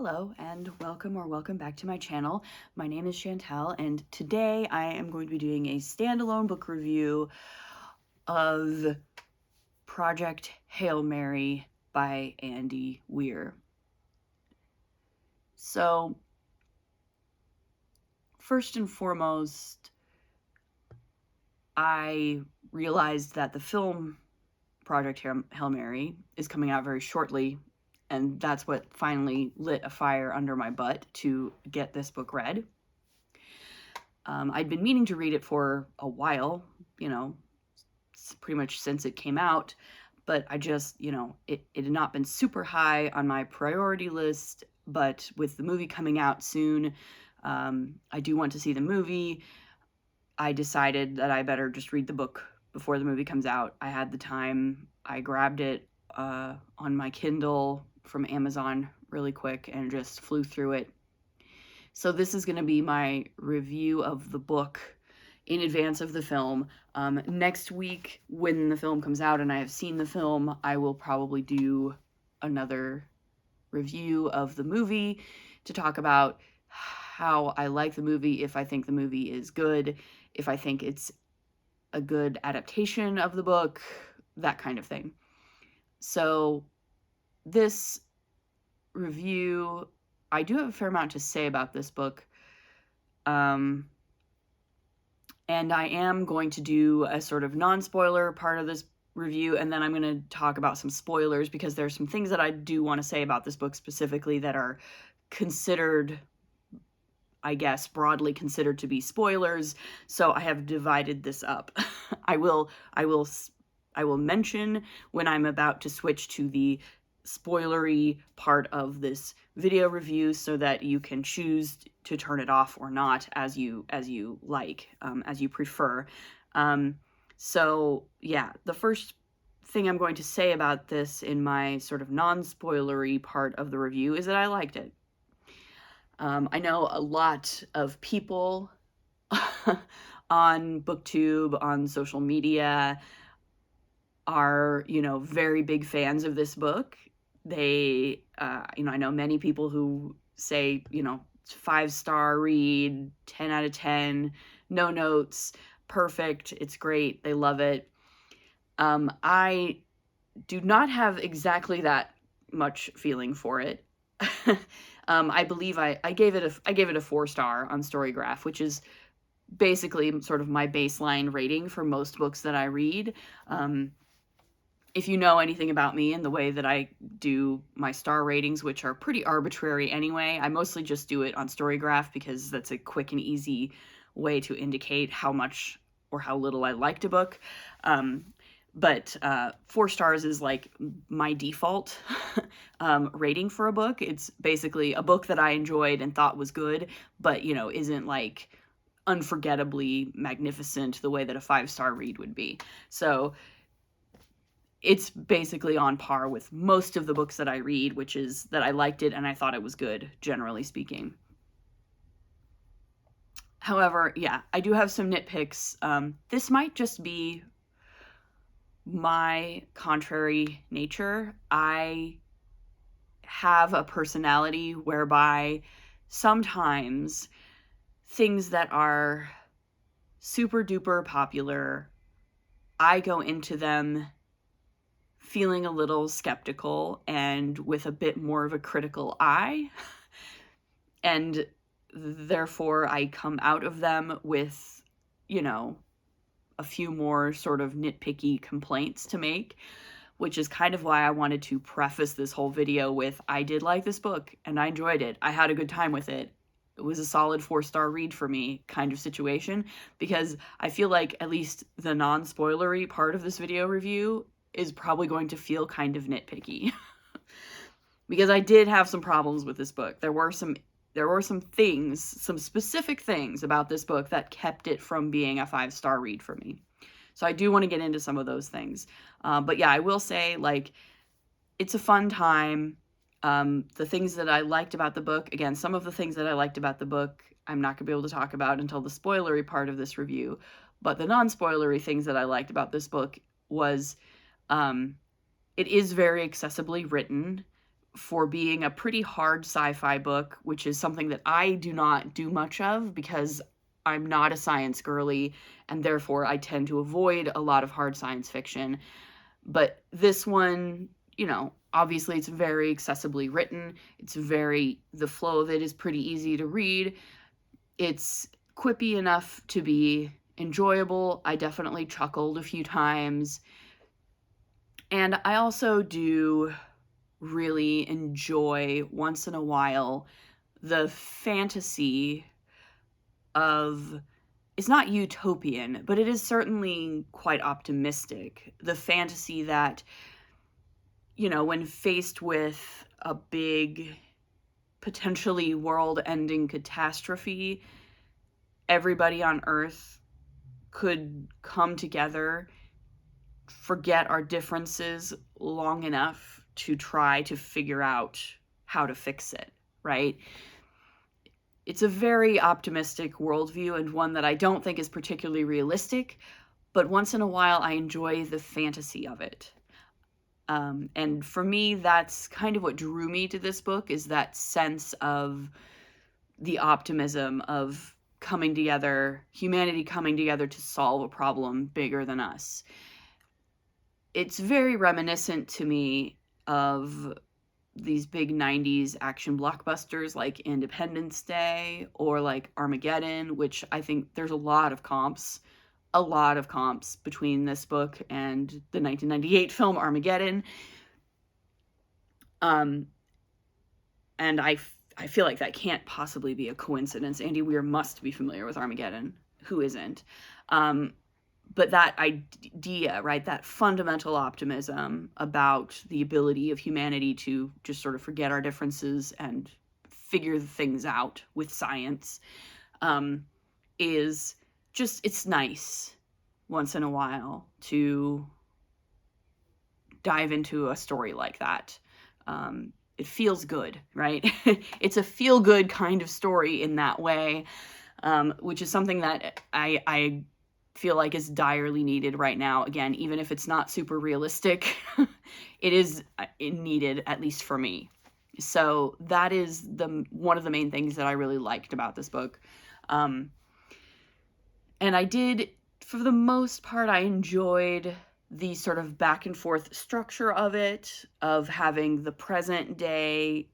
Hello and welcome back to my channel. My name is Chantel and today I am going to be doing a standalone book review of Project Hail Mary by Andy Weir. So, first and foremost, I realized that the film Project Hail Mary is coming out very shortly, and that's what finally lit a fire under my butt to get this book read. I'd been meaning to read it for a while, pretty much since it came out, but I just, it had not been super high on my priority list, but with the movie coming out soon, I do want to see the movie. I decided that I better just read the book before the movie comes out. I had the time. I grabbed it on my Kindle from Amazon really quick and just flew through it. So this is going to be my review of the book in advance of the film. Next week, when the film comes out and I have seen the film, I will probably do another review of the movie to talk about how I like the movie, if I think the movie is good, if I think it's a good adaptation of the book, that kind of thing. So this review, I do have a fair amount to say about this book. And I am going to do a sort of non-spoiler part of this review, and then I'm going to talk about some spoilers because there's some things that I do want to say about this book specifically that are considered, I guess, broadly considered to be spoilers. So I have divided this up. I will mention when I'm about to switch to the spoilery part of this video review so that you can choose to turn it off or not as you like, as you prefer. So yeah, the first thing I'm going to say about this in my sort of non-spoilery part of the review is that I liked it. I know a lot of people on Booktube, on social media, are, very big fans of this book. They, I know many people who say, 5-star read, 10 out of 10, no notes, perfect, it's great, they love it. I do not have exactly that much feeling for it. I believe I gave it a 4-star on Storygraph, which is basically sort of my baseline rating for most books that I read. If you know anything about me and the way that I do my star ratings, which are pretty arbitrary anyway, I mostly just do it on Storygraph because that's a quick and easy way to indicate how much or how little I liked a book. But 4 stars is like my default rating for a book. It's basically a book that I enjoyed and thought was good, but, isn't like unforgettably magnificent the way that a 5-star read would be. So it's basically on par with most of the books that I read, which is that I liked it and I thought it was good, generally speaking. However, yeah, I do have some nitpicks. This might just be my contrary nature. I have a personality whereby sometimes things that are super duper popular, I go into them feeling a little skeptical and with a bit more of a critical eye. And therefore I come out of them with, a few more sort of nitpicky complaints to make, which is kind of why I wanted to preface this whole video with, I did like this book and I enjoyed it. I had a good time with it. It was a solid 4-star read for me kind of situation, because I feel like at least the non-spoilery part of this video review is probably going to feel kind of nitpicky. Because I did have some problems with this book. There were some things, some specific things about this book that kept it from being a 5-star read for me. So I do want to get into some of those things. But yeah, I will say, like, it's a fun time. The things that I liked about the book, again, some of the things that I liked about the book, I'm not going to be able to talk about until the spoilery part of this review. But the non-spoilery things that I liked about this book was, it is very accessibly written. for being a pretty hard sci-fi book, which is something that I do not do much of because I'm not a science girly, and therefore I tend to avoid a lot of hard science fiction. But this one, obviously it's very accessibly written. The flow of it is pretty easy to read. It's quippy enough to be enjoyable. I definitely chuckled a few times. And I also do really enjoy, once in a while, the fantasy of, it's not utopian, but it is certainly quite optimistic. The fantasy that, when faced with a big, potentially world-ending catastrophe, everybody on Earth could come together, forget our differences long enough to try to figure out how to fix it, right? It's a very optimistic worldview, and one that I don't think is particularly realistic, but once in a while I enjoy the fantasy of it. And for me, that's kind of what drew me to this book, is that sense of the optimism of coming together, humanity coming together to solve a problem bigger than us. It's very reminiscent to me of these big 90s action blockbusters like Independence Day or like Armageddon, which I think there's a lot of comps between this book and the 1998 film Armageddon. And I feel like that can't possibly be a coincidence. Andy Weir must be familiar with Armageddon. Who isn't? But that idea, right, that fundamental optimism about the ability of humanity to just sort of forget our differences and figure things out with science, is just, it's nice once in a while to dive into a story like that. It feels good, right? It's a feel-good kind of story in that way, which is something that I feel like is direly needed right now. Again, even if it's not super realistic, it is needed, at least for me. So that is one of the main things that I really liked about this book. And I did, for the most part, I enjoyed the sort of back and forth structure of it, of having the present day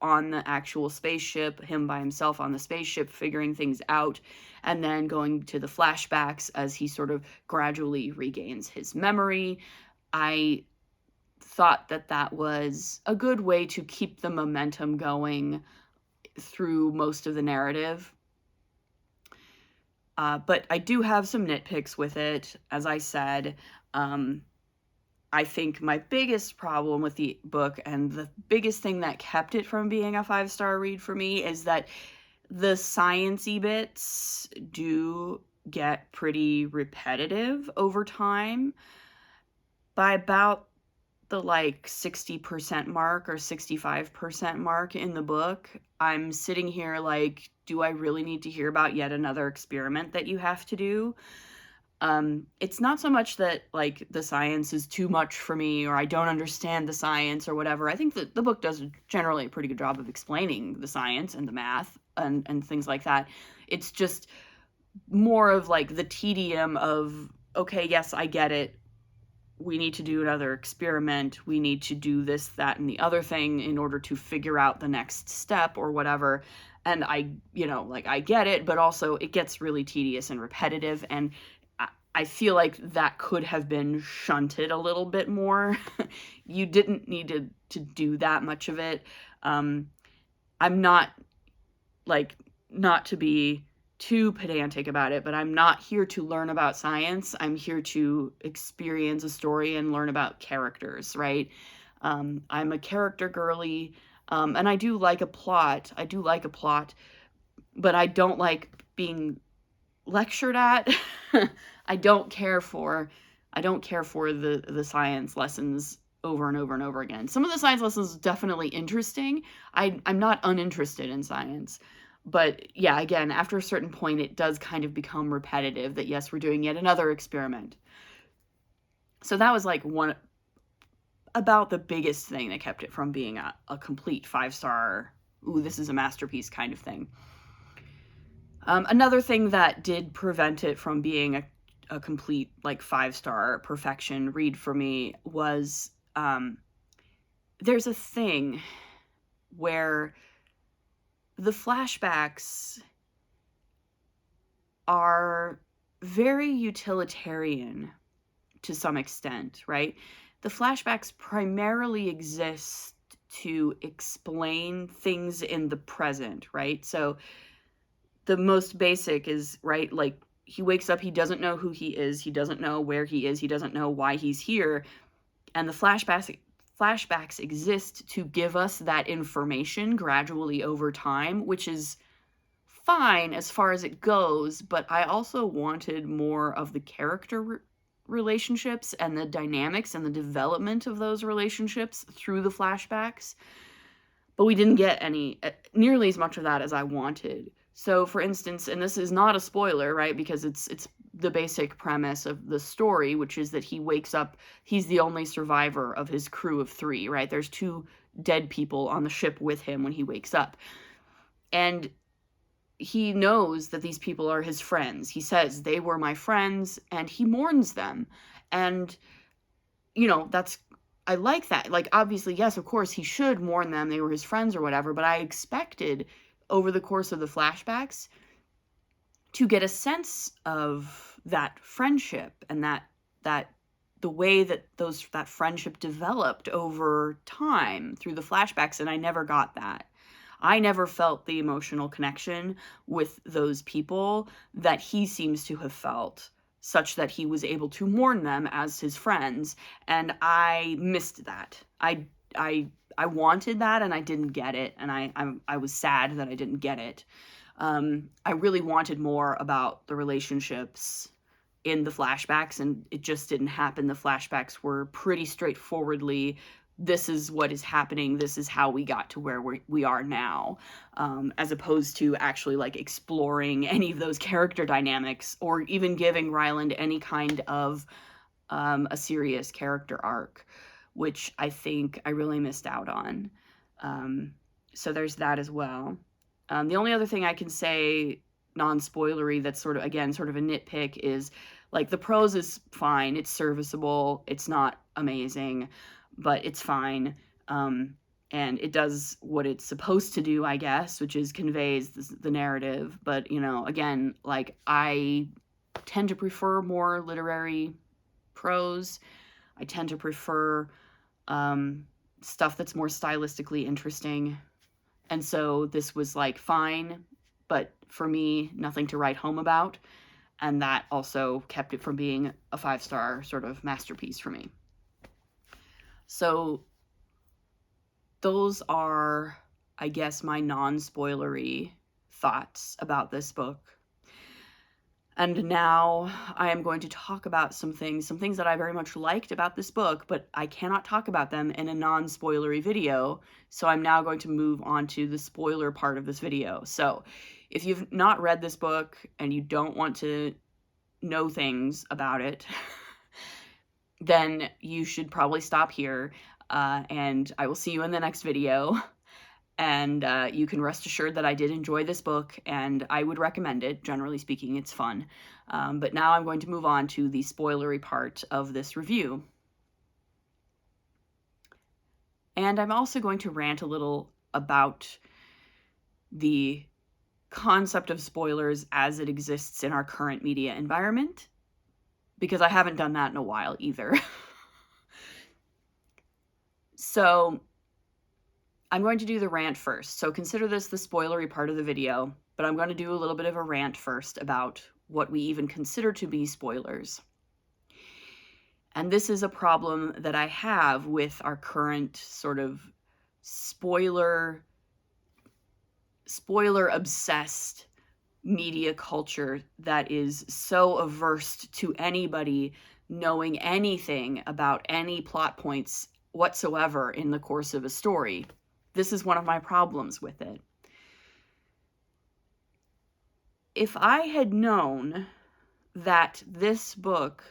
on the actual spaceship, him by himself on the spaceship, figuring things out, and then going to the flashbacks as he sort of gradually regains his memory. I thought that was a good way to keep the momentum going through most of the narrative. But I do have some nitpicks with it, as I said. I think my biggest problem with the book, and the biggest thing that kept it from being a 5-star read for me, is that the science-y bits do get pretty repetitive over time. By about the 60% mark or 65% mark in the book, I'm sitting here like, do I really need to hear about yet another experiment that you have to do? It's not so much that the science is too much for me, or I don't understand the science or whatever. I think that the book does generally a pretty good job of explaining the science and the math and things like that. It's just more of the tedium of, okay, yes, I get it. We need to do another experiment. We need to do this, that, and the other thing in order to figure out the next step or whatever. And I get it, but also it gets really tedious and repetitive, and I feel like that could have been shunted a little bit more. You didn't need to do that much of it. I'm not, not to be too pedantic about it, but I'm not here to learn about science. I'm here to experience a story and learn about characters, right? I'm a character girly, and I do like a plot. But I don't like being lectured at. I don't care for the science lessons over and over and over again. Some of the science lessons are definitely interesting. I'm not uninterested in science. But yeah, again, after a certain point, it does kind of become repetitive that, yes, we're doing yet another experiment. So that was about the biggest thing that kept it from being a complete 5-star, ooh, this is a masterpiece kind of thing. Another thing that did prevent it from being a complete, like, 5-star perfection read for me was, there's a thing where the flashbacks are very utilitarian to some extent, right? The flashbacks primarily exist to explain things in the present, right? So the most basic is, right, like, he wakes up, he doesn't know who he is, he doesn't know where he is, he doesn't know why he's here, and the flashbacks exist to give us that information gradually over time, which is fine as far as it goes, but I also wanted more of the character relationships and the dynamics and the development of those relationships through the flashbacks. But we didn't get any nearly as much of that as I wanted. So, for instance, and this is not a spoiler, right? Because it's the basic premise of the story, which is that he wakes up, he's the only survivor of his crew of 3, right? There's 2 dead people on the ship with him when he wakes up. And he knows that these people are his friends. He says, they were my friends, and he mourns them. And, you know, I like that. Like, obviously, yes, of course, he should mourn them. They were his friends or whatever, but I expected over the course of the flashbacks to get a sense of that friendship and that the way that that friendship developed over time through the flashbacks, and I never got that. I never felt the emotional connection with those people that he seems to have felt, such that he was able to mourn them as his friends, and I missed that. I wanted that, and I didn't get it, and I was sad that I didn't get it. I really wanted more about the relationships in the flashbacks, and it just didn't happen. The flashbacks were pretty straightforwardly, this is what is happening, this is how we got to where we are now, as opposed to actually, like, exploring any of those character dynamics or even giving Ryland any kind of a serious character arc, which I think I really missed out on. So there's that as well. The only other thing I can say, non-spoilery, that's sort of, again, sort of a nitpick, is, like, the prose is fine, it's serviceable, it's not amazing, but it's fine, and it does what it's supposed to do, I guess, which is conveys the narrative. But, you know, again, like, I tend to prefer more literary prose. I tend to prefer stuff that's more stylistically interesting, and so this was, like, fine, but for me, nothing to write home about, and that also kept it from being a 5-star sort of masterpiece for me. So those are, I guess, my non-spoilery thoughts about this book. And now I am going to talk about some things that I very much liked about this book, but I cannot talk about them in a non-spoilery video, so I'm now going to move on to the spoiler part of this video. So if you've not read this book and you don't want to know things about it, then you should probably stop here, and I will see you in the next video. And you can rest assured that I did enjoy this book, and I would recommend it. Generally speaking, it's fun. But now I'm going to move on to the spoilery part of this review. And I'm also going to rant a little about the concept of spoilers as it exists in our current media environment, because I haven't done that in a while either. So I'm going to do the rant first. So consider this the spoilery part of the video, but I'm going to do a little bit of a rant first about what we even consider to be spoilers. And this is a problem that I have with our current sort of spoiler obsessed media culture that is so averse to anybody knowing anything about any plot points whatsoever in the course of a story. This is one of my problems with it. If I had known that this book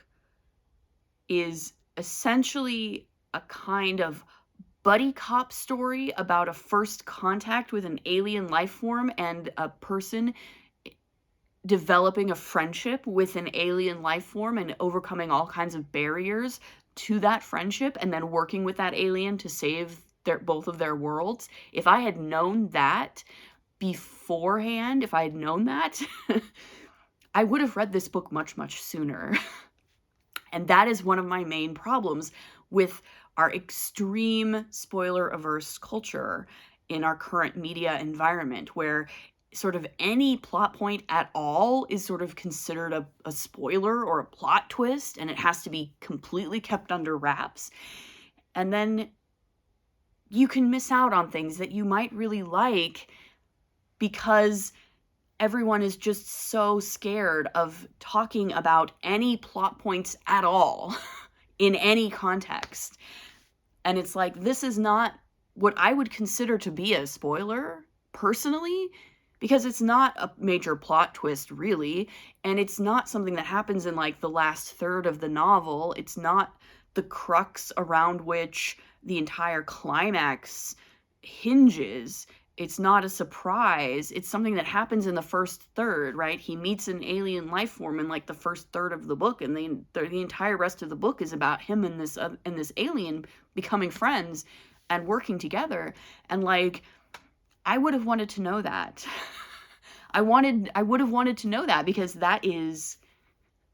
is essentially a kind of buddy cop story about a first contact with an alien life form and a person developing a friendship with an alien life form and overcoming all kinds of barriers to that friendship and then working with that alien to save both of their worlds. If I had known that beforehand, if I had known that, I would have read this book much, much sooner. And that is one of my main problems with our extreme spoiler-averse culture in our current media environment, where sort of any plot point at all is sort of considered a spoiler or a plot twist, and it has to be completely kept under wraps. And then you can miss out on things that you might really like because everyone is just so scared of talking about any plot points at all in any context. And it's like, this is not what I would consider to be a spoiler, personally, because it's not a major plot twist, really, and it's not something that happens in, like, the last third of the novel. It's not the crux around which the entire climax hinges. It's not a surprise. It's something that happens in the first third, right? He meets an alien life form in, like, the first third of the book, and the entire rest of the book is about him and this alien becoming friends and working together. And, like, I would have wanted to know that. I would have wanted to know that, because that is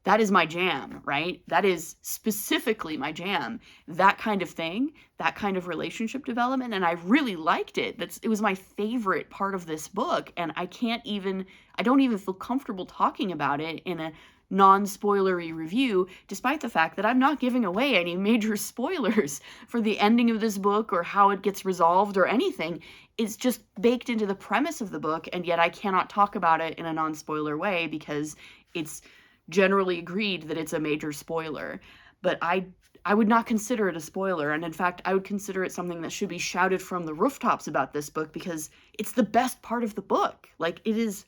my jam, right? That is specifically my jam. That kind of thing, that kind of relationship development, and I really liked it. It was my favorite part of this book, and I don't even feel comfortable talking about it in a non-spoilery review, despite the fact that I'm not giving away any major spoilers for the ending of this book or how it gets resolved or anything. It's just baked into the premise of the book, and yet I cannot talk about it in a non-spoiler way because it's generally agreed that it's a major spoiler. But I would not consider it a spoiler, and in fact, I would consider it something that should be shouted from the rooftops about this book, because it's the best part of the book. Like, it is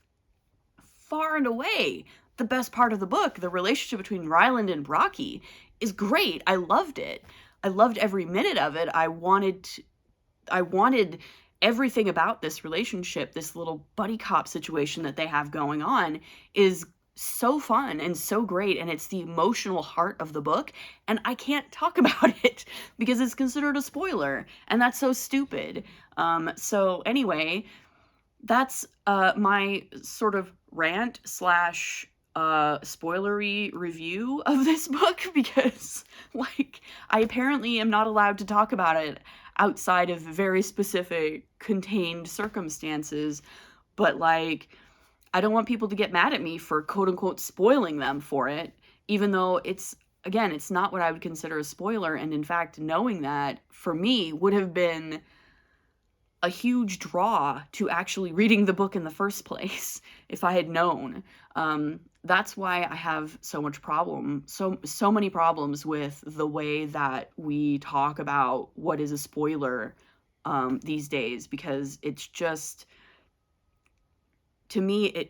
far and away the best part of the book. The relationship between Ryland and Brocky is great. I loved it. I loved every minute of it. I wanted everything about this relationship, this little buddy cop situation that they have going on, is so fun and so great, and it's the emotional heart of the book, and I can't talk about it because it's considered a spoiler, and that's so stupid. So anyway, that's my sort of rant slash spoilery review of this book, because, like, I apparently am not allowed to talk about it outside of very specific contained circumstances, but, like, I don't want people to get mad at me for quote-unquote spoiling them for it, even though it's not what I would consider a spoiler, and in fact, knowing that, for me, would have been a huge draw to actually reading the book in the first place, if I had known. That's why I have so many problems with the way that we talk about what is a spoiler these days, because it's just, to me,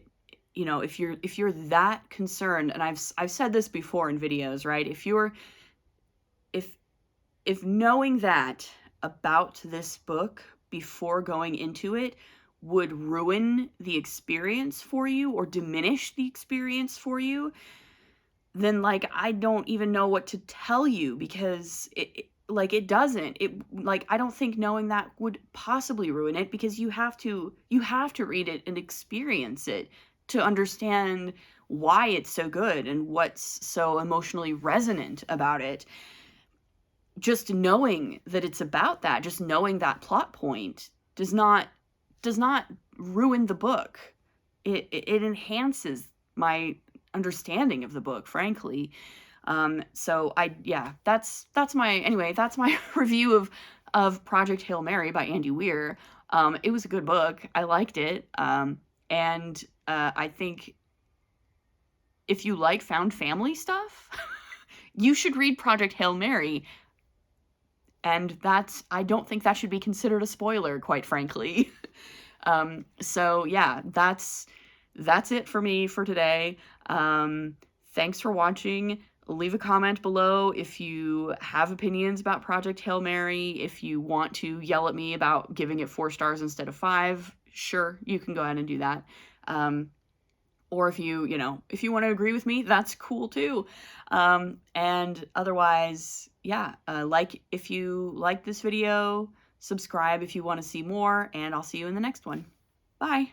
if you're that concerned, and I've said this before in videos, right? If knowing that about this book before going into it would ruin the experience for you or diminish the experience for you, then, like, I don't even know what to tell you, because it doesn't. I don't think knowing that would possibly ruin it, because you have to read it and experience it to understand why it's so good and what's so emotionally resonant about it. Just knowing that it's about that, just knowing that plot point does not ruin the book. It enhances my understanding of the book, frankly. So that's my review of Project Hail Mary by Andy Weir. It was a good book. I liked it. And I think if you like found family stuff, you should read Project Hail Mary. And I don't think that should be considered a spoiler, quite frankly. So yeah, that's it for me for today. Thanks for watching. Leave a comment below if you have opinions about Project Hail Mary. If you want to yell at me about giving it 4 stars instead of 5, sure, you can go ahead and do that. Or if you want to agree with me, that's cool too. And otherwise, yeah, like if you like this video, subscribe if you want to see more, and I'll see you in the next one. Bye.